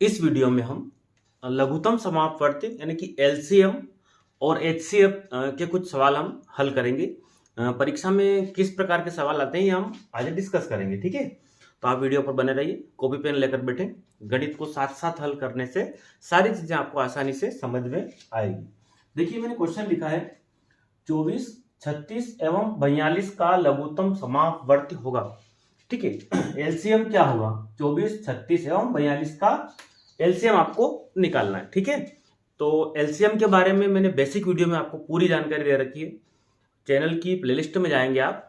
इस वीडियो में हम लघुत्तम समापवर्ती यानी कि एलसीएम और एचसीएफ के कुछ सवाल हम हल करेंगे। परीक्षा में किस प्रकार के सवाल आते हैं ये हम आज डिस्कस करेंगे, ठीक है। तो आप वीडियो पर बने रहिए, कॉपी पेन लेकर बैठे। गणित को साथ साथ हल करने से सारी चीजें आपको आसानी से समझ में आएगी। देखिए मैंने क्वेश्चन लिखा है 24, 36 एवं 42 का लघुत्तम समापवर्ती होगा, ठीक है। एलसीएम क्या होगा? 24, 36 एवं 42 का एलसीएम आपको निकालना है, ठीक है। तो एलसीएम के बारे में मैंने बेसिक वीडियो में आपको पूरी जानकारी दे रखी है। चैनल की प्लेलिस्ट में जाएंगे आप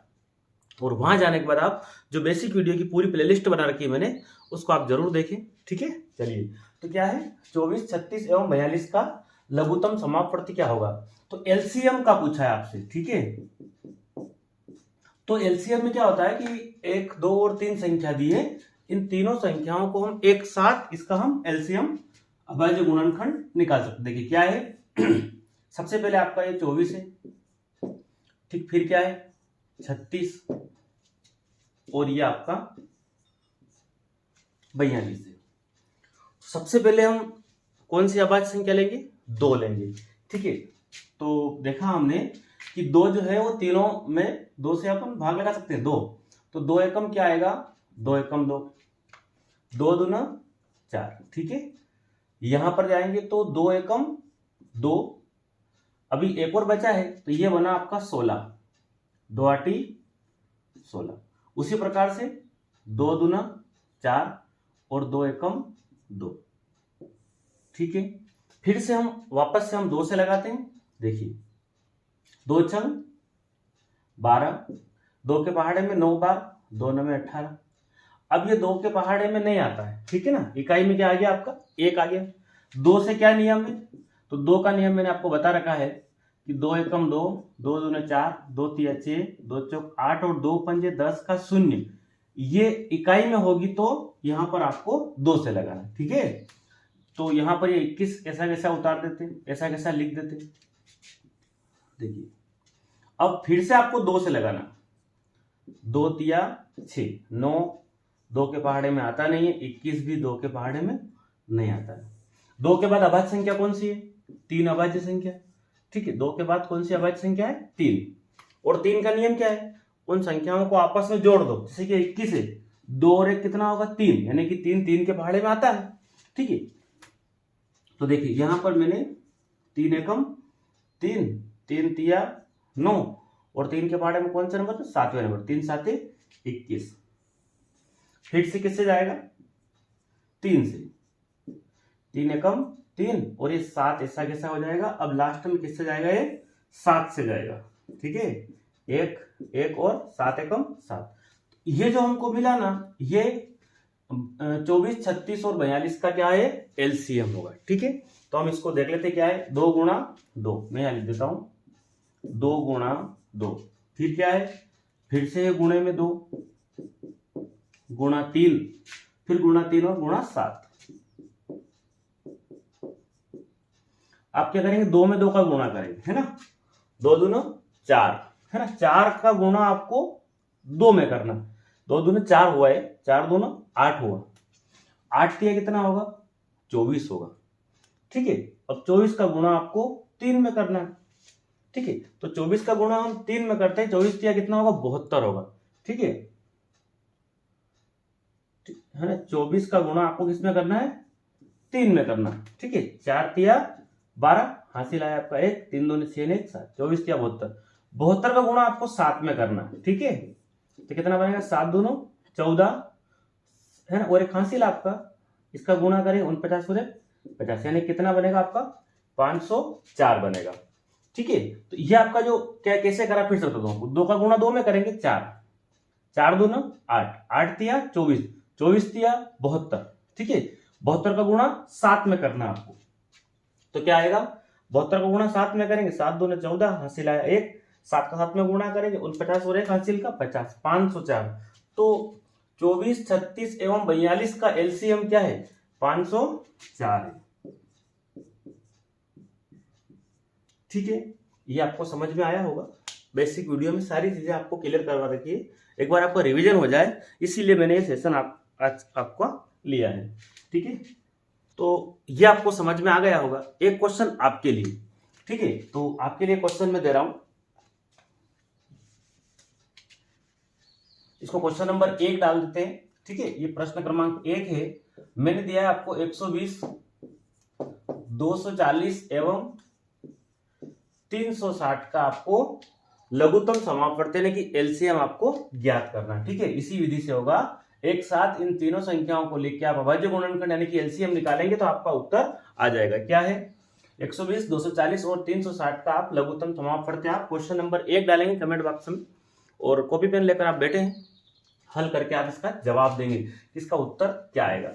और वहां जाने के बाद आप जो बेसिक वीडियो की पूरी प्लेलिस्ट बना रखी है मैंने, उसको आप जरूर देखें, ठीक है। चलिए, तो क्या है 24, 36 एवं 42 का लघुत्तम समापवर्ती क्या होगा? तो एलसीएम का पूछा है आपसे, ठीक है। तो एलसीएम में क्या होता है कि 1, 2 और 3 संख्या दी है, इन तीनों संख्याओं को हम एक साथ इसका हम एलसीएम अभाज्य गुणनखंड निकाल सकते। देखिए क्या है सबसे पहले आपका ये 24 है, ठीक। फिर क्या है 36 और ये आपका 42 है। सबसे पहले हम कौन सी अभाज्य संख्या लेंगे? 2 लेंगे, ठीक है। तो देखा हमने कि 2 जो है वो तीनों में 2 से अपन भाग लगा सकते हैं, 2। तो 2 एकम क्या आएगा? 2 एकम 2, 2 दूना 4, ठीक है। यहां पर जाएंगे तो 2 एकम 2, अभी एक और बचा है तो ये बना आपका 16, 2 आटी 16। उसी प्रकार से 2 दूना 4 और 2 एकम 2, ठीक है। फिर से हम वापस से हम 2 से लगाते हैं। देखिए 2 छंग 12, 2 के पहाड़े में 9 बार, 2 9 में 18। अब ये 2 के पहाड़े में नहीं आता है, ठीक है ना। इकाई में क्या आ गया आपका? 1 आ गया। 2 से क्या नियम है? तो 2 का नियम मैंने आपको बता रखा है कि 2 एकम 2, 2 दूने 4, 2 तिया 6, 2 चौक 8 और 2 पंजे 10 का 0। ये इकाई में होगी तो यहां पर आपको 2 से लगाना, ठीक है। तो यहां पर ये 21 ऐसा कैसा उतार देते, ऐसा कैसा लिख देते। देखिए अब फिर से आपको 2 से लगाना। 2 तिया 6, 9 2 के पहाड़े में आता नहीं है, 21 भी 2 के पहाड़े में नहीं आता है। 2 के बाद अभाज्य संख्या कौन सी है? 3 अभाज्य संख्या, ठीक है। 2 के बाद कौन सी अभाज्य संख्या है? 3। और 3 का नियम क्या है? उन संख्याओं को आपस में जोड़ दो। जैसे कि 21 है, 2 और 1 कितना होगा? 3, यानी कि 3 3 के पहाड़े में आता है, ठीक है। तो देखिए यहां पर मैंने 3 एकम 3, 3 तिया 9 और 3 के पहाड़े में कौन सा नंबर? 7वें नंबर, 3 7 21। फिर से किससे जाएगा? 3 से, 3 एकम 3 और ये 7 ऐसा कैसा हो जाएगा। अब लास्ट में किससे जाएगा? ये 7 से जाएगा, ठीक है। 1 1 और 7 एकम 7। ये जो हमको मिला ना, ये 24, 36 और 42 का क्या है? एलसीएम होगा, ठीक है। तो हम इसको देख लेते क्या है। 2 गुणा 2, मैं यहां लिख देता हूं 2 गुणा 2। फिर क्या है? फिर से गुणे में 2 गुणा 3, फिर गुणा 3 और गुणा 7। आप क्या करेंगे? 2 में 2 का गुणा करेंगे, है ना। 2 दूनो 4, है ना। 4 का गुणा आपको 2 में करना। 2 दूने 4 हुआ है, 4 दूनो 8 हुआ। 8 तिया कितना होगा? 24 होगा, ठीक है। अब 24 का गुणा आपको 3 में करना है, ठीक है। तो 24 का गुणा हम 3 में करते हैं, 24 तिया कितना होगा? 72 होगा, ठीक है। 24 का गुणा आपको किसमें करना है? 3 में करना है, ठीक है। 4 तिया 12, हासिल आया आपका 1, 3 दूनी 6 1 7, 24 तिया 72। 72 का गुणा आपको 7 में करना है, ठीक है। तो कितना बनेगा? 7 दूनो 14, है ना। और एक हासिल आपका, इसका गुणा करें 49 और 50, यानी कितना बनेगा आपका? 504 बनेगा, ठीक है। तो ये आपका जो क्या कैसे करा, फिर से बता दूं। 2 का गुणा 2 में करेंगे 4, 4 दूनो 8, 8 तिया 24, 24 तिया 72, ठीक है। 72 का गुणा 7 में करना आपको। तो क्या आएगा? 72 का गुणा 7 में करेंगे, 7 दूने 14, हासिल आया 1, 7 का 7 में गुणा करेंगे 49 और 1 हासिल का 50, 504। तो 24, 36 एवं 42 का एलसीएम क्या है? 504 है, ठीक है। ये आपको समझ में आया होगा। बेसिक वीडियो में सारी चीजें आपको क्लियर करवा रखी है, एक बार आपका रिवीजन हो जाए, इसीलिए मैंने ये सेशन आज आपका लिया है, ठीक है। तो ये आपको समझ में आ गया होगा। एक क्वेश्चन आपके लिए, ठीक है, तो आपके लिए क्वेश्चन में दे रहा हूं, इसको क्वेश्चन नंबर 1 डाल देते हैं, ठीक है। ये प्रश्न क्रमांक 1 है। मैंने दिया है आपको 120, 240 एवं 360 का आपको लघुत्तम समापवर्ती यानी कि एलसीएम आपको ज्ञात करना, ठीक है। इसी विधि से होगा। एक साथ इन तीनों संख्याओं को लेकर आप अभाज्य गुणनखंड यानी कि एलसीएम निकालेंगे तो आपका उत्तर आ जाएगा। क्या है? 120, 240 और 360 का आप लघुत्तम समापवर्ती आप क्वेश्चन नंबर 1 डालेंगे कमेंट बॉक्स में, और कॉपी पेन लेकर आप बैठे हैं, हल करके आप इसका जवाब देंगे, इसका उत्तर क्या आएगा।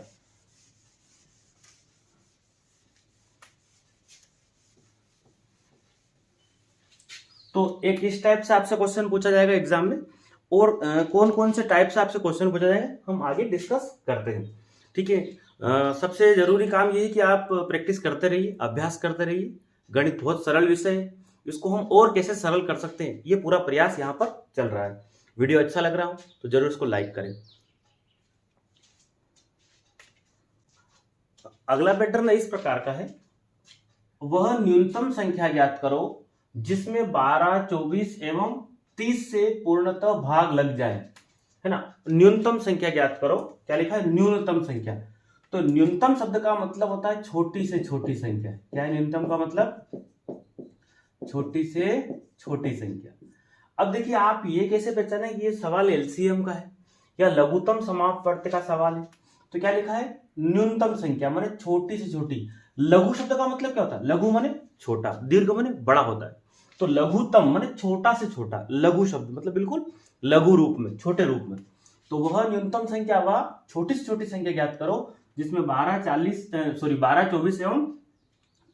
तो एक इस टाइप से आपसे क्वेश्चन पूछा जाएगा एग्जाम में, और कौन कौन से टाइप से आपसे क्वेश्चन पूछा जाएगा हम आगे डिस्कस करते हैं, ठीक है। सबसे जरूरी काम ये है कि आप प्रैक्टिस करते रहिए, अभ्यास करते रहिए। गणित बहुत सरल विषय है, इसको हम और कैसे सरल कर सकते हैं ये पूरा प्रयास यहाँ पर चल रहा है। वीडियो अच्छा लग रहा हो तो जरूर इसको लाइक करें। अगला पैटर्न इस प्रकार का है, वह न्यूनतम संख्या ज्ञात करो जिसमें 12, 24 एवं 30 से पूर्णतः भाग लग जाए, है ना। न्यूनतम संख्या ज्ञात करो, क्या लिखा है? न्यूनतम संख्या। तो न्यूनतम शब्द का मतलब होता है छोटी से छोटी संख्या। क्या है न्यूनतम का मतलब? छोटी से छोटी संख्या। अब देखिए आप ये कैसे पहचाने कि ये सवाल एलसीएम का है या लघुत्तम समापवर्ती का सवाल है। तो क्या लिखा है? न्यूनतम संख्या माने छोटी से छोटी। लघु शब्द का मतलब क्या होता है? लघु माने छोटा, दीर्घ माने बड़ा होता है। तो लघुत्तम माने छोटा से छोटा, लघु शब्द मतलब बिल्कुल लघु रूप में, छोटे रूप में। तो वह न्यूनतम संख्या, वह छोटी से छोटी संख्या ज्ञात करो जिसमें 12, 24 एवं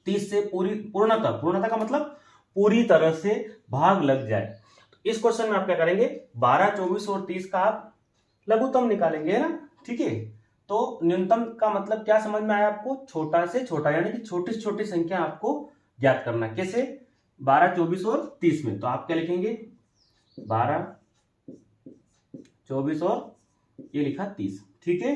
30 से पूर्णतः का मतलब पूरी तरह से भाग लग जाए। तो इस क्वेश्चन में आप क्या करेंगे? 12, 24 और 30 का आप लघुत्तम निकालेंगे, है ना, ठीक है। तो न्यूनतम का मतलब क्या समझ में आया आपको? छोटा से छोटा, यानी कि छोटी से छोटी संख्या आपको ज्ञात करना है। कैसे? 12, 24 और 30 में। तो आप क्या लिखेंगे? 12, 24 और ये लिखा 30, ठीक है।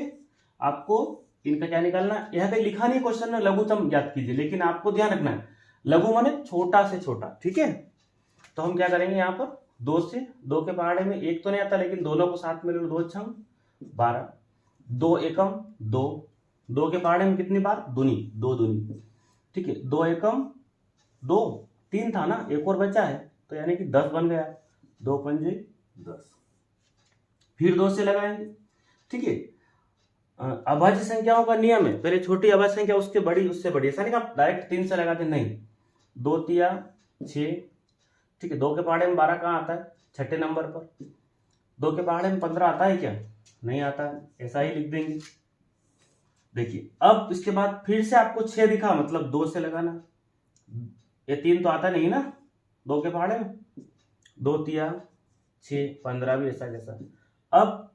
आपको इनका क्या निकालना? यह कहीं लिखा नहीं क्वेश्चन में लघुत्तम ज्ञात कीजिए, लेकिन आपको ध्यान रखना है लघु माने छोटा से छोटा, ठीक है। तो हम क्या करेंगे यहाँ पर? 2 से 2 के पहाड़े में 1 तो नहीं आता, लेकिन दोनों को साथ में 2 छंग 12, 2 एकम 2, 2 के पहाड़े में कितनी बार? दूनी, 2 दूनी, ठीक है। 2 एकम 2, 3 था ना, एक और बचा है, तो यानी कि 10 बन गया। 2 पंजे 10, फिर 2 से लगाएंगे, ठीक है। अभाज्य संख्याओं का नियम है, पहले छोटी अभाज्य संख्या उसके बड़ी, उससे बड़ी। ऐसा नहीं कि डायरेक्ट 3 से लगाते, नहीं। 2 तिया 6, ठीक है। 2 के पहाड़े में 12 कहाँ आता है? छठे नंबर पर। 2 के पहाड़े में 15 आता है क्या? नहीं आता है, ऐसा ही लिख देंगे। देखिए अब इसके बाद फिर से आपको 6 दिखा, मतलब 2 से लगाना। ये 3 तो आता नहीं ना 2 के पहाड़े में। 2 तिया 6, 15 भी ऐसा जैसा। अब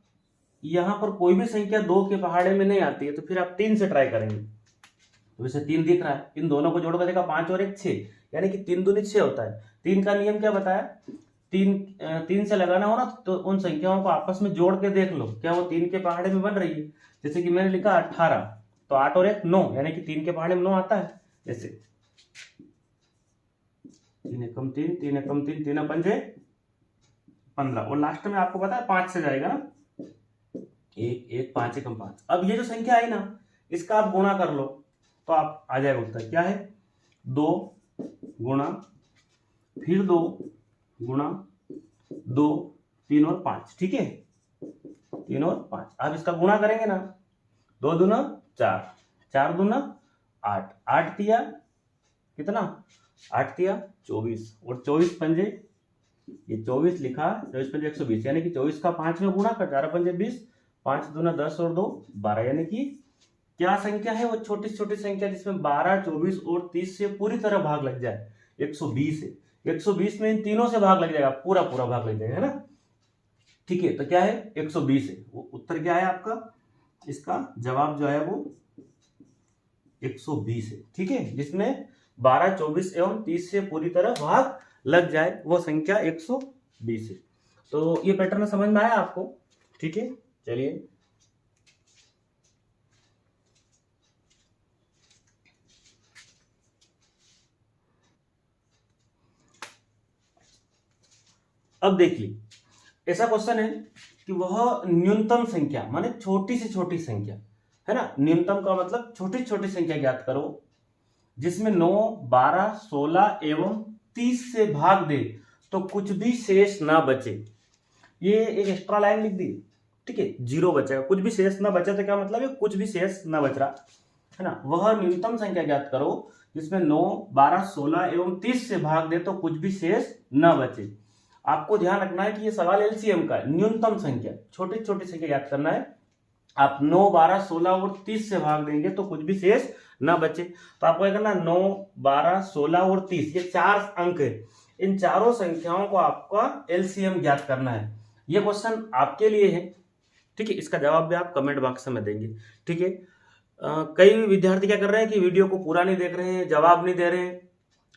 यहां पर कोई भी संख्या 2 के पहाड़े में नहीं आती है, तो फिर आप 3 से ट्राई करेंगे। तो वैसे 3 दिख रहा है, इन दोनों को जोड़कर देखा, 5 और 1 6, यानी कि 3 दूनी 6 होता है। 3 का नियम क्या बताया? 3 से लगाना हो ना, तो उन संख्याओं को आपस में जोड़ के देख लो, क्या वो 3 के पहाड़े में बन रही है। जैसे कि मैंने लिखा 18, तो 8 और 1 9, यानी कि 3 के पहाड़े में 9 आता है। जैसे 3 एकम 3, 3 एकम 3, 3 पंजे 15, और लास्ट में आपको पता है 5 से जाएगा ना, 1 1 5 एकम 5। अब ये जो संख्या आई ना, इसका आप गुणा कर लो तो आप आ जाएगा उत्तर। क्या है? 2 गुणा, फिर 2 गुणा 2, 3 और 5, ठीक है। 3 और 5, आप इसका गुणा करेंगे ना, 2 दूना 4, 4 दूना 8, 8 तिया कितना? 8 तिया 24, और 24 पंजे, ये 24 लिखा, 24 पंजे 120, यानी कि 24 का 5 में गुणा कर, 4 पंजे 20, 5 दूना 10 और 2 12, यानी कि क्या संख्या है? वो छोटी छोटी संख्या जिसमें 12, 24 और 30 से पूरी तरह भाग लग जाए, 120 है। 120 में इन तीनों से भाग लग जाएगा, पूरा पूरा भाग लग जाएगा, है ना, ठीक है। तो क्या है? 120 है। वो उत्तर क्या है आपका? इसका जवाब जो है वो 120 है, ठीक है। जिसमें 12, 24 एवं 30 से पूरी तरह भाग लग जाए, वो संख्या 120 है। तो ये पैटर्न समझ में आया आपको? ठीक है, चलिए अब देखिए, ऐसा क्वेश्चन है कि वह न्यूनतम संख्या माने छोटी से छोटी संख्या है ना, न्यूनतम का मतलब छोटी छोटी संख्या ज्ञात करो जिसमें 9, 12, 16 एवं 30 से भाग दे तो कुछ भी शेष ना बचे। ये एक एक्स्ट्रा लाइन लिख दी, ठीक है, जीरो बचेगा, कुछ भी शेष ना बचे तो क्या मतलब है, कुछ भी शेष ना बच रहा है ना। वह न्यूनतम संख्या ज्ञात करो जिसमें 9, 12, 16 एवं 30 से भाग दे तो कुछ भी शेष न बचे। आपको ध्यान रखना है कि ये सवाल एलसीएम का है, न्यूनतम संख्या, छोटी छोटी संख्या ज्ञात करना है। आप 9, 12, 16 और 30 से भाग देंगे तो कुछ भी शेष न बचे। तो आपको क्या करना, 9, 12, 16 और 30 ये 4 अंक है, इन चारों संख्याओं को आपका एलसीएम ज्ञात करना है। ये क्वेश्चन आपके लिए है, ठीक है, इसका जवाब भी आप कमेंट बॉक्स में देंगे, ठीक है। कई विद्यार्थी क्या कर रहे हैं कि वीडियो को पूरा नहीं देख रहे हैं, जवाब नहीं दे रहे हैं,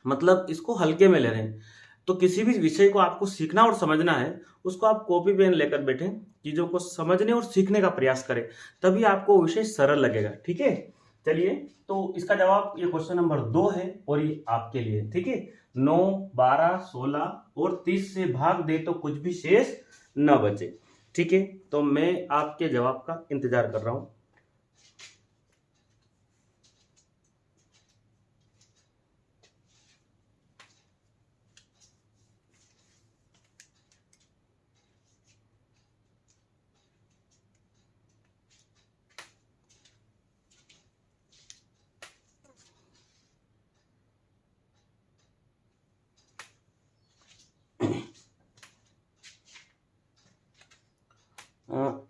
मतलब इसको हल्के में ले रहे हैं। तो किसी भी विषय को आपको सीखना और समझना है, उसको आप कॉपी पेन लेकर बैठे, चीजों को समझने और सीखने का प्रयास करें, तभी आपको विषय सरल लगेगा, ठीक है। चलिए, तो इसका जवाब ये क्वेश्चन नंबर 2 है और ये आपके लिए, ठीक है। 9, 12, 16 और 30 से भाग दे तो कुछ भी शेष न बचे, ठीक है। तो मैं आपके जवाब का इंतजार कर रहा हूं।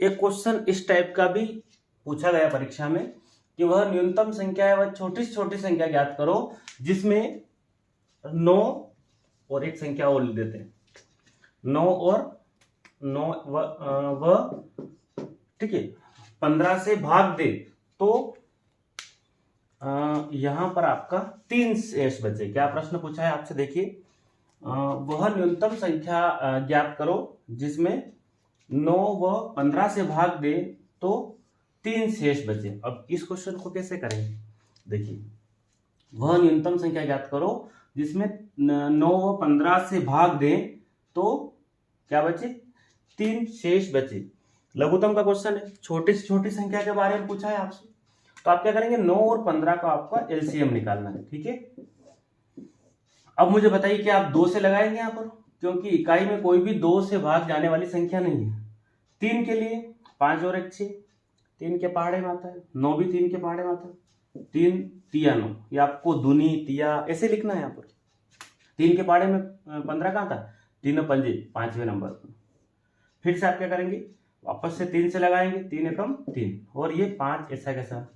एक क्वेश्चन इस टाइप का भी पूछा गया परीक्षा में कि वह न्यूनतम संख्या है, वह छोटी से छोटी संख्या ज्ञात करो जिसमें 9 और एक संख्या और लिख देते हैं, 9 और 9 व ठीक है 15 से भाग दे तो यहां पर आपका 3 शेष बचे। क्या प्रश्न पूछा है आपसे, देखिए, वह न्यूनतम संख्या ज्ञात करो जिसमें 9 व 15 से भाग दे तो 3 शेष बचे। अब इस क्वेश्चन को कैसे करेंगे, देखिए, वह न्यूनतम संख्या ज्ञात करो जिसमें 9 व 15 से भाग दे तो क्या बचे, 3 शेष बचे। लघुत्तम का क्वेश्चन है, छोटी से छोटी संख्या के बारे में पूछा है आपसे, तो आप क्या करेंगे, 9 और 15 का आपका एलसीएम निकालना है, ठीक है। अब मुझे बताइए कि आप 2 से लगाएंगे यहाँ पर, क्योंकि इकाई में कोई भी 2 से भाग जाने वाली संख्या नहीं है। 3 के लिए 5 और 1 6, 3 के पहाड़े में आता है, 9 भी 3 के पहाड़े में आता है, 3 तिया 9, ये आपको दूनी तिया ऐसे लिखना है यहाँ पर। 3 के पहाड़े में 15 कहाँ था, 3 पंजे 5वें नंबर पर। फिर से आप क्या करेंगे, वापस से 3 से लगाएंगे, 3 एकम 3 और ये 5 ऐसा कैसा,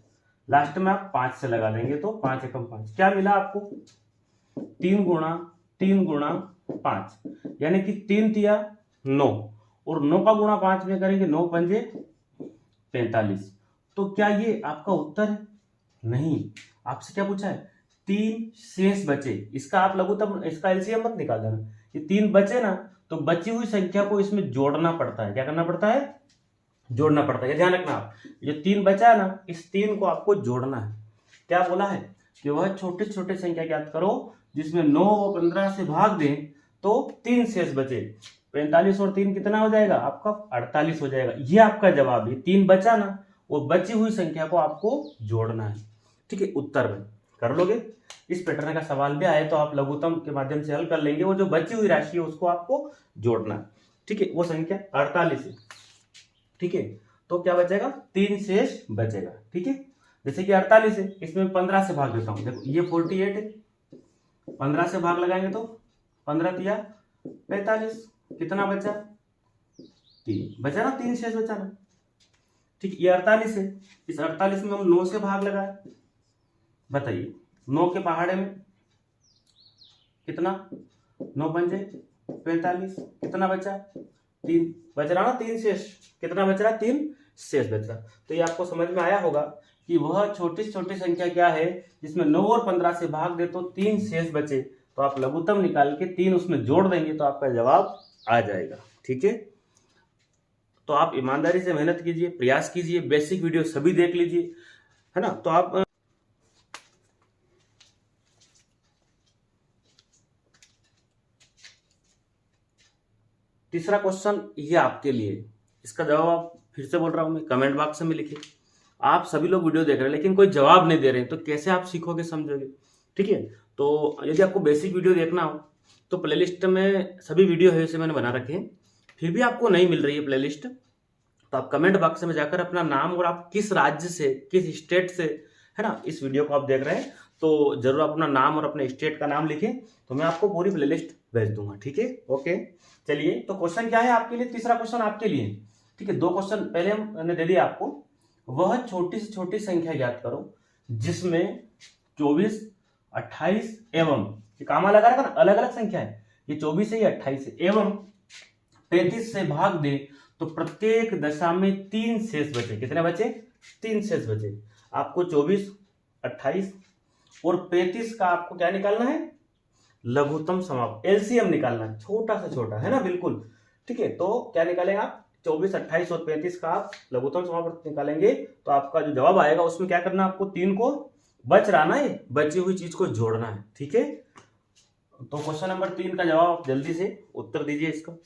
लास्ट में आप 5 से लगा देंगे तो 5 एकम 5, क्या मिला आपको, 3 गुणा 5 यानी कि 3 तिया 9 और 9 का गुणा 5 में करेंगे, 9 पंजे 45। तो क्या ये आपका उत्तर है, नहीं, आपसे क्या पूछा है, 3 शेष बचे। इसका आप लघुत्तम, इसका एलसीएम मत निकाल देना, ये 3 बचे ना तो बची हुई संख्या को इसमें जोड़ना पड़ता है। क्या करना पड़ता है, जोड़ना पड़ता है, ध्यान रखना आप। जो 3 बचा है ना, इस 3 को आपको जोड़ना है। क्या बोला है कि वह छोटे छोटे संख्या ज्ञात करो जिसमें 9 और 15 से भाग दें तो 3 शेष बचे। 45 और 3 कितना हो जाएगा आपका, 48 हो जाएगा। ये आपका जवाब है, 3 बचा ना, वो बची हुई संख्या को आपको जोड़ना है, ठीक है। उत्तर में कर लोगे, इस पैटर्न का सवाल भी आए तो आप लघुत्तम के माध्यम से हल कर लेंगे। वो जो बची हुई राशि है उसको आपको जोड़ना है, ठीक है। वो संख्या 48 है, ठीक है। तो क्या बचेगा, 3 शेष बचेगा, ठीक है। जैसे कि 48 है, इसमें 15 से भाग देता हूं, देखो ये 48 है, 15 से भाग लगाएंगे तो 15 तिया 45, कितना बचा, 3 बचा ना, 3 शेष बचा ना, ठीक। ये 48 है, इस 48 में हम 9 से भाग लगाए, बताइए 9 के पहाड़े में कितना, 9 पंजे 45, कितना बचा, 3 बच रहा ना, 3 शेष, कितना बच रहा, 3 शेष बच रहा। तो ये आपको समझ में आया होगा कि वह छोटी से छोटी संख्या क्या है जिसमें 9 और 15 से भाग दे तो 3 शेष बचे। तो आप लघुत्तम निकाल के 3 उसमें जोड़ देंगे तो आपका जवाब आ जाएगा, ठीक है। तो आप ईमानदारी से मेहनत कीजिए, प्रयास कीजिए, बेसिक वीडियो सभी देख लीजिए, है ना। तो आप तीसरा क्वेश्चन ये आपके लिए, इसका जवाब आप फिर से बोल रहा हूं मैं, कमेंट बॉक्स में लिखिए। आप सभी लोग वीडियो देख रहे हैं लेकिन कोई जवाब नहीं दे रहे हैं, तो कैसे आप सीखोगे, समझोगे? ठीक है, तो यदि आपको बेसिक वीडियो देखना हो तो प्लेलिस्ट में सभी वीडियो है, इसे मैंने बना रखे हैं। फिर भी आपको नहीं मिल रही है प्लेलिस्ट, तो आप कमेंट बॉक्स में जाकर अपना नाम और आप किस राज्य से, किस स्टेट से, है ना, इस वीडियो को आप देख रहे हैं, तो जरूर अपना नाम और अपने स्टेट का नाम लिखें, तो मैं आपको पूरी प्लेलिस्ट भेज दूंगा। ठीक है, ओके। चलिए, तो क्वेश्चन क्या है आपके लिए, तीसरा क्वेश्चन आपके लिए। ठीक है, 2 क्वेश्चन पहले हमने दे दिया आपको। वह छोटी से छोटी संख्या ज्ञात करो जिसमें 24, 28 एवं, ये कामा लगा रखा ना, अलग अलग संख्या है, ये 24 है, ये 28 है, एवं 35 से भाग दे तो प्रत्येक दशा में 3 शेष बचे। कितने बचे? 3 शेष बचे। आपको 24, 28 और 35 का आपको क्या निकालना है? लघुत्तम समापक, एलसीएम निकालना है, छोटा से छोटा, है ना, बिल्कुल। ठीक है, तो क्या निकालेंगे आप? 24, 28 और 35 का आप लघुत्तम समापक निकालेंगे, तो आपका जो जवाब आएगा उसमें क्या करना है आपको? 3 को बच रहा ना, ये बची हुई चीज को जोड़ना है। ठीक है, तो क्वेश्चन नंबर 3 का जवाब आप जल्दी से उत्तर दीजिए इसका।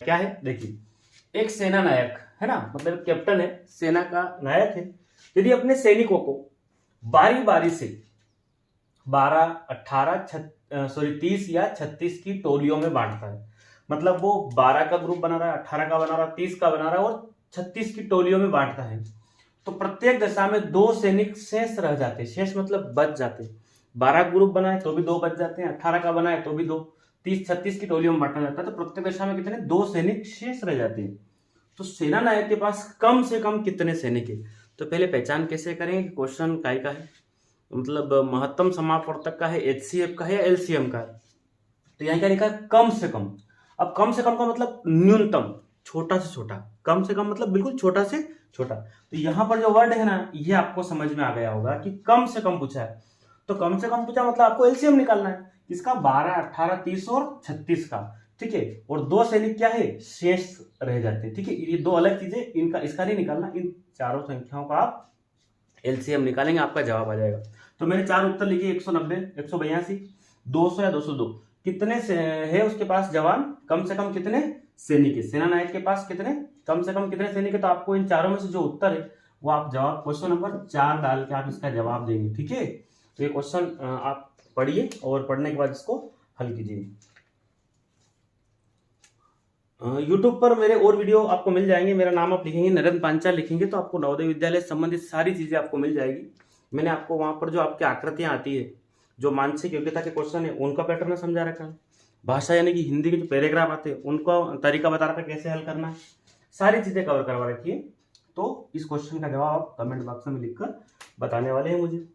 क्या है, देखिए, एक सेना नायक है ना, मतलब कैप्टन है, सेना का नायक है, यदि अपने सैनिकों को बारी बारी से 12, 18, 30 या 36 की टोलियों में बांटता है। मतलब वो 12 का ग्रुप बना रहा है, 18 का बना रहा है, 30 का बना रहा है और 36 की टोलियों में बांटता है, तो प्रत्येक दशा में 2 सैनिक शेष रह जाते हैं। शेष मतलब बच जाते हैं। 12 ग्रुप बनाए तो भी 2 बच जाते हैं, 18 का बनाए तो भी 2, 30, 36 की टोलियों में बांटा जाता है, तो प्रत्येक दशा में कितने? 2 सैनिक शेष रह जाते हैं। तो सेना नायक के पास कम से कम कितने सैनिक है? तो पहले पहचान कैसे करेंगे कि क्वेश्चन काय का है, मतलब महत्तम समापवर्तक का है, एचसीएफ का है या एलसीएम का है? तो यहाँ क्या लिखा है? कम से कम। अब कम से कम का मतलब न्यूनतम, छोटा से छोटा। कम से कम मतलब बिल्कुल छोटा से छोटा। तो यहाँ पर जो वर्ड है ना, ये आपको समझ में आ गया होगा कि कम से कम पूछा है। तो कम से कम पूछा मतलब आपको एलसीएम निकालना है, इसका 12, 18, 30 और 36 का। ठीक है, और 2 सैनिक क्या है? शेष रह जाते हैं। ठीक है, ये 2 अलग चीजें, इनका इसका नहीं निकालना, इन चारों संख्याओं का आप एलसीएम निकालेंगे, आपका जवाब आ जाएगा। तो मैंने 4 उत्तर लिखे, 190, 182, 200 या 202। कितने से है उसके पास जवान? कम से कम कितने सैनिक है? सेना नायक के पास कितने, कम से कम कितने सैनिक है? तो आपको इन चारों में से जो उत्तर है वो आप जवाब क्वेश्चन नंबर 4 डाल के आप इसका जवाब देंगे। ठीक है, तो ये क्वेश्चन आप पढ़िए और पढ़ने के बाद इसको हल कीजिए। यूट्यूब पर मेरे और वीडियो आपको मिल जाएंगे। मेरा नाम आप लिखेंगे, नरेंद्र पांचाल लिखेंगे, तो आपको नवोदय विद्यालय से संबंधित सारी चीजें आपको मिल जाएगी। मैंने आपको वहां पर जो आपकी आकृतियां आती है, जो मानसिक योग्यता के क्वेश्चन है, उनका पैटर्न समझा रखा है। भाषा यानी कि हिंदी के जो पैराग्राफ आते हैं उनका तरीका बता रखा है कैसे हल करना है, सारी चीजें कवर करवा रखी है। तो इस क्वेश्चन का जवाब आप कमेंट बॉक्स में लिखकर बताने वाले हैं मुझे।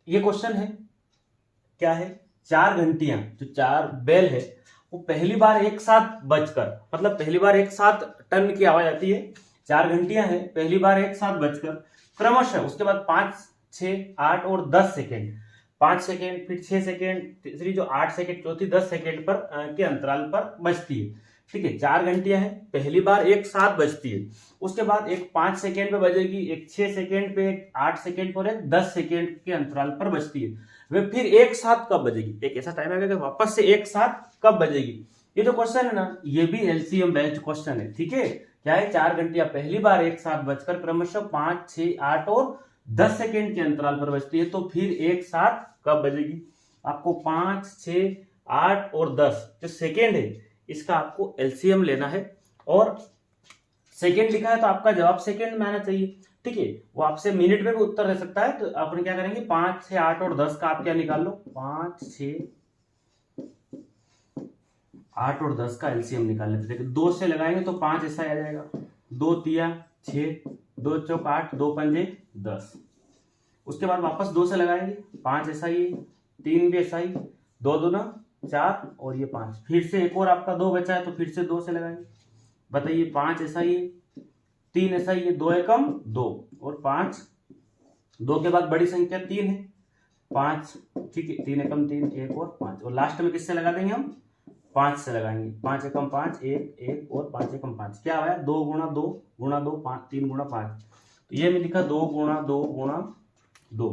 ये क्वेश्चन है, क्या है? 4 घंटियां, जो 4 बेल है, वो पहली बार एक साथ बजकर, मतलब पहली बार एक साथ टन की आवाज आती है। 4 घंटियां हैं, पहली बार एक साथ बजकर क्रमशः उसके बाद 5, 6, 8 और 10 सेकेंड, 5 सेकेंड, फिर 6 सेकेंड, तीसरी जो 8 सेकेंड, चौथी 10 सेकेंड पर के अंतराल पर बजती है। ठीक है, 4 घंटियां हैं, पहली बार एक साथ बजती है, उसके बाद एक 5 सेकेंड पे बजेगी, एक 6 सेकेंड पे, एक 8 सेकेंड पर, एक 10 सेकेंड के अंतराल पर बजती है। वे फिर एक साथ कब बजेगी? एक ऐसा टाइम आएगा कि वापस से एक साथ कब बजेगी? ये जो क्वेश्चन है ना, ये भी एलसीएम बेस्ड क्वेश्चन है। ठीक है, क्या है? 4 घंटियां पहली बार एक साथ बजकर क्रमशः 5, 6, 8 और 10 सेकेंड के अंतराल पर बजती है, तो फिर एक साथ कब बजेगी? आपको 5, 6, 8 और 10 जो सेकेंड है, इसका आपको एलसीएम लेना है, और सेकेंड लिखा है तो आपका जवाब सेकेंड में आना चाहिए। ठीक है, वो आपसे मिनट में भी उत्तर दे सकता है, तो अपन क्या करेंगे? 5, 6, 8 और 10 का आप क्या निकाल लो? 5, 6, 8 और 10 का एलसीएम निकाल लेते। देखिए 2 से लगाएंगे तो 5 ऐसा आ जाएगा, 2 तिया 6, 2 चौक 8, 2 पंजे 10। उसके बाद वापस 2 से लगाएंगे, 5 ऐसा ही, 3 भी ऐसा ही, 2 दूना 4 और ये 5, फिर से एक और आपका 2 बचा है तो फिर से 2 से लगाएंगे। बताइए 5 ऐसा ही, 3 ऐसा ही, 2 एकम 2 और 5, 2 के बाद बड़ी संख्या 3 है, 5, ठीक है, 3 एकम 3, 1 और 5, और लास्ट में किससे लगा देंगे हम, 5 से लगाएंगे, 5 एकम 5, 1 1 और 5 एकम 5, क्या आया 2 गुणा 2 गुणा 2, 5 3 गुणा 5, तो ये मैं लिखा 2 गुणा 2 गुणा 2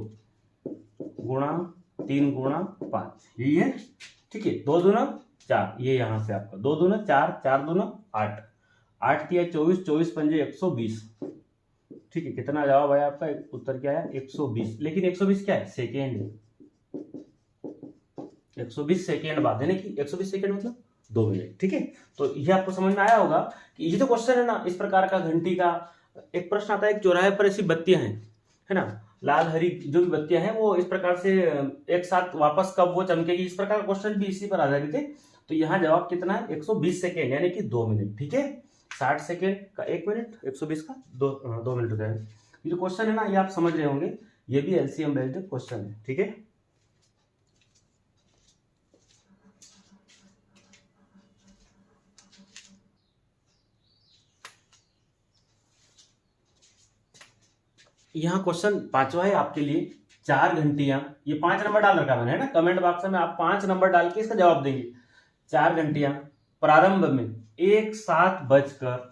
गुणा 3 गुणा 5, यही है, ठीक है। 2 दूना 4, ये यहां से आपका 2 दूना 4, 4 दूना 8, 8 तिया 24, 24 पंजे 120, ठीक है। कितना जवाब आया आपका, उत्तर क्या है 120, लेकिन 120 क्या है, सेकेंड है, 120 सेकेंड बाद, यानी कि 120 सेकेंड मतलब 2 मिनट, ठीक है। तो ये आपको समझ में आया होगा कि ये जो क्वेश्चन है ना, इस प्रकार का घंटी का एक प्रश्न आता है, एक चौराहे पर ऐसी बत्तियां हैं, है ना, लाल हरी जो भी बत्तियां हैं वो इस प्रकार से एक साथ वापस कब वो चमकेगी, इस प्रकार का क्वेश्चन भी इसी पर आधारित है। तो यहाँ जवाब कितना है 120 सेकेंड, यानी कि 2 मिनट, ठीक है। 60 सेकेंड का 1 मिनट, 120 का 2 मिनट हो जाएगा। ये जो क्वेश्चन है ना, ये आप समझ रहे होंगे, ये भी एलसीएम बेस्ड क्वेश्चन है, ठीक है। यहाँ क्वेश्चन 5वां है आपके लिए, 4 घंटियां, ये 5 नंबर डाल रखा मैंने, है ना, कमेंट बॉक्स में आप 5 नंबर डाल के इसका जवाब देंगे। 4 घंटियां प्रारंभ में 1 7 बजकर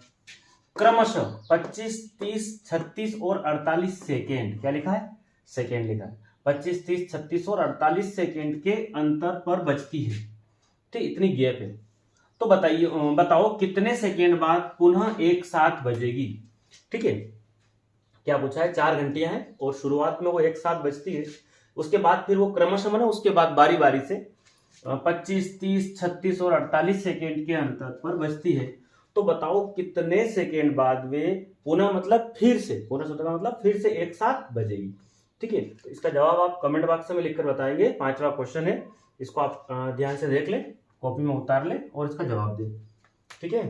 क्रमशः 25 30 36 और 48 सेकेंड, क्या लिखा है, सेकेंड लिखा है, 25 30 36 और 48 सेकेंड के अंतर पर बजती है, ठीक, इतनी गैप है। तो बताइए, बताओ कितने सेकेंड बाद पुनः 1 7 बजेगी, ठीक है। क्या पूछा है, 4 घंटियां हैं और शुरुआत में वो 1 7 बजती है, उसके बाद फिर वो क्रमशः माने उसके बाद बारी बारी से 25 30 36 और 48 सेकेंड के अंतर पर बजती है। तो बताओ कितने सेकेंड बाद वे पुनः, मतलब फिर से, पुनः शब्द का मतलब फिर से 1 7 बजेगी, ठीक है। तो इसका जवाब आप कमेंट बॉक्स में लिखकर बताएंगे। 5वां क्वेश्चन है, इसको आप ध्यान से देख लें, कॉपी में उतार लें और इसका जवाब दें, ठीक है।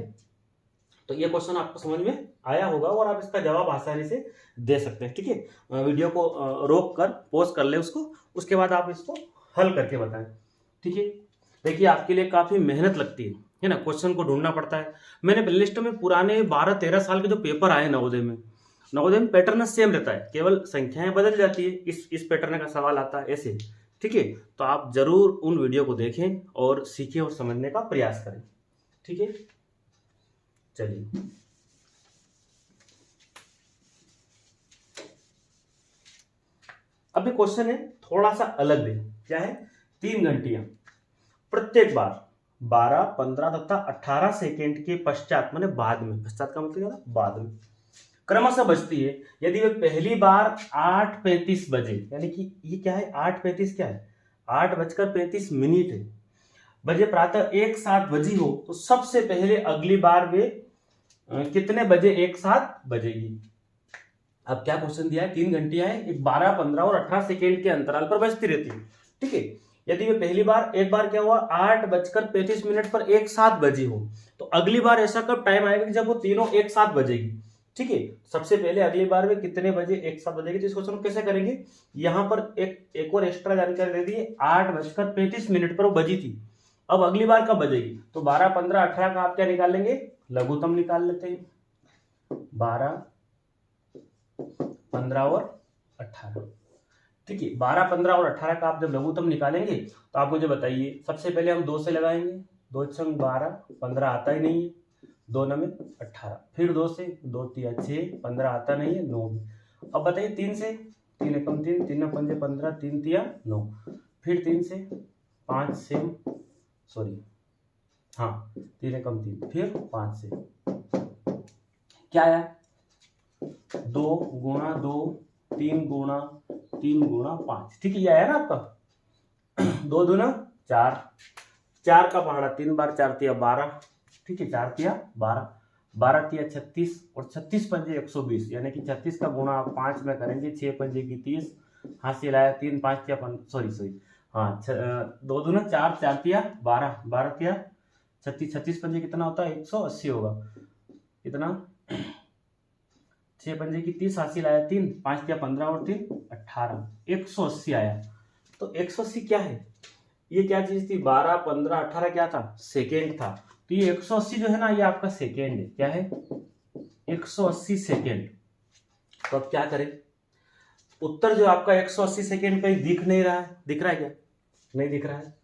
तो ये क्वेश्चन आपको समझ में आया होगा और आप इसका जवाब आसानी से दे सकते हैं, ठीक है। वीडियो को रोक कर पॉज कर ले उसको, उसके बाद आप इसको हल करके बताएं, ठीक है। देखिए आपके लिए काफी मेहनत लगती है ना, क्वेश्चन को ढूंढना पड़ता है। मैंने प्लेलिस्ट में पुराने 12-13 साल के जो पेपर आए नवोदय में पैटर्न सेम रहता है, केवल संख्याएं बदल जाती है, इस पैटर्न का सवाल आता है ऐसे, ठीक है। तो आप जरूर उन वीडियो को देखें और सीखें और समझने का प्रयास करें, ठीक है। चलिए अभी क्वेश्चन है थोड़ा सा अलग है, क्या है, 3 घंटियां प्रत्येक बार 12 15 तथा 18 सेकेंड के पश्चात, माने बाद में, पश्चात का मतलब क्या है, बाद में क्रमशः बजती है। यदि वे पहली बार 8:35 बजे, यानी कि ये क्या है 8:35, क्या है 8:35 है, बजे प्रातः 1 7 बजी हो, तो सबसे पहले अगली बार वे कितने बजे 1 7 बजेगी। अब क्या क्वेश्चन दिया है, 3 घंटियां हैं, एक 12 15 और 18 सेकेंड के अंतराल पर बजती रहती है, ठीक है। यदि वे पहली बार, एक बार क्या हुआ 8:35 पर 1 7 बजी हो, तो अगली बार ऐसा कब टाइम आएगा कि जब वो तीनों 1 7 बजेगी, ठीक है। सबसे पहले अगली बार में कितने बजे 1 7 बजेगी, तो इस क्वेश्चन को कैसे करेंगे, यहां पर एक और एक्स्ट्रा जानकारी दे दी, 8:35 पर वो बजी थी, अब अगली बार कब बजेगी, तो 12 15 18 का आप क्या निकाल लेंगे, लघुत्तम निकाल लेते हैं, 12 15 और 18, ठीक है। 12 15 और 18 का आप जब लघुत्तम निकालेंगे तो आप मुझे बताइए, सबसे पहले हम 2 से लगाएंगे, 2 छंग 12, 15 आता ही नहीं है, 2 9 18, फिर 2 से, 2 तिया 6, 15 आता नहीं है, 9। अब बताइए 3 से, 3 एकम 3, 3 पंजे 15, 3 तिया 9, फिर 3 से, 5 से, सॉरी हाँ 3 एकम 3, फिर 5 से, क्या आया 2 गुणा 2 3 गुणा 3 गुणा 5, ठीक है, ये आया ना आपका 2 दूना 4, 4 का पहाड़ा 3 बार 4 तिया 12, ठीक है, 4 तिया 12, 12 तिया 36 और 36 पंजे 120, यानी कि 36 का गुणा आप 5 में करेंगे, 6 पंजे की 30, हासिल आया 3 5 तिया सॉरी हाँ 2 दूना 4, 4 तिया 12, 12 तिया 36, 36 पंजे कितना होता है 180 होगा, कितना 6 पंजे की 30, हासिल आया 3, 5 तिया 15 और 3 18, 180 आया। तो 180 क्या है, ये क्या चीज थी, 12, 15, 18 क्या था, सेकेंड था। तो ये 180 जो है ना, ये आपका सेकेंड है, क्या है, 180 सेकेंड। तो अब क्या करें, उत्तर जो आपका 180 सेकेंड कहीं दिख नहीं रहा है, दिख रहा है क्या, नहीं दिख रहा है।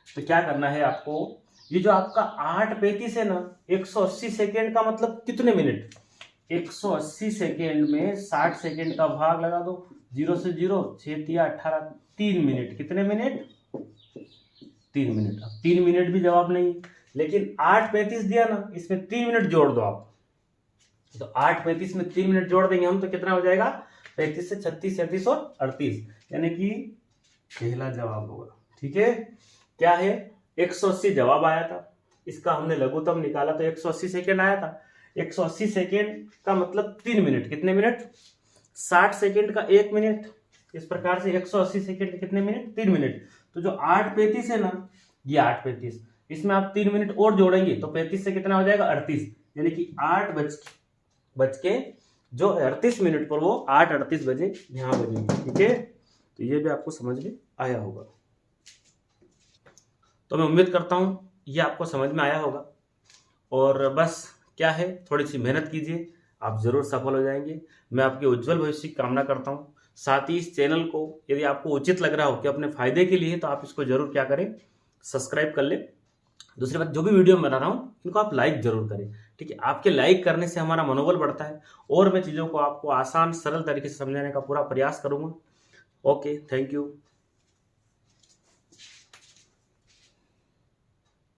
तो क्या करना है आपको, ये जो आपका 8:35 है ना, 180 सेकेंड का मतलब कितने मिनट, 180 सेकेंड में 60 सेकेंड का भाग लगा दो, 0 से 0, 6 तिया 18, 3 मिनट, कितने मिनट, 3 मिनट। अब 3 मिनट भी जवाब नहीं, लेकिन 8:35 दिया ना, इसमें 3 मिनट जोड़ दो आप। तो 8:35 में 3 मिनट जोड़ देंगे हम, तो कितना हो जाएगा, 35 से 36, 37 और 38, यानी कि पहला जवाब होगा। ठीक है, क्या है, 180 जवाब आया था, इसका हमने लघुत्तम निकाला तो 180 सेकेंड आया था। 180 सेकेंड का मतलब 3 मिनट, कितने मिनट, 60 सेकेंड का 1 मिनट, इस प्रकार से 180 सेकेंड कितने मिनट, 3 मिनट। तो जो 8:35 है ना, ये 8:35, इसमें आप 3 मिनट और जोड़ेंगे तो 35 से कितना हो जाएगा, 38, यानी कि 8 बज के जो 38 मिनट पर वो 8:38 बजे यहाँ बजेंगे। ठीक है, तो ये भी आपको समझ में आया होगा। तो मैं उम्मीद करता हूँ ये आपको समझ में आया होगा, और बस क्या है, थोड़ी सी मेहनत कीजिए, आप जरूर सफल हो जाएंगे। मैं आपके उज्जवल भविष्य की कामना करता हूँ। साथ ही इस चैनल को यदि आपको उचित लग रहा हो कि अपने फायदे के लिए, तो आप इसको जरूर क्या करें, सब्सक्राइब कर ले। दूसरी बात, जो भी वीडियो मैं बना रहा हूँ इनको आप लाइक जरूर करें। ठीक है, आपके लाइक करने से हमारा मनोबल बढ़ता है, और मैं चीज़ों को आपको आसान सरल तरीके से समझाने का पूरा प्रयास करूँगा। Okay, thank you.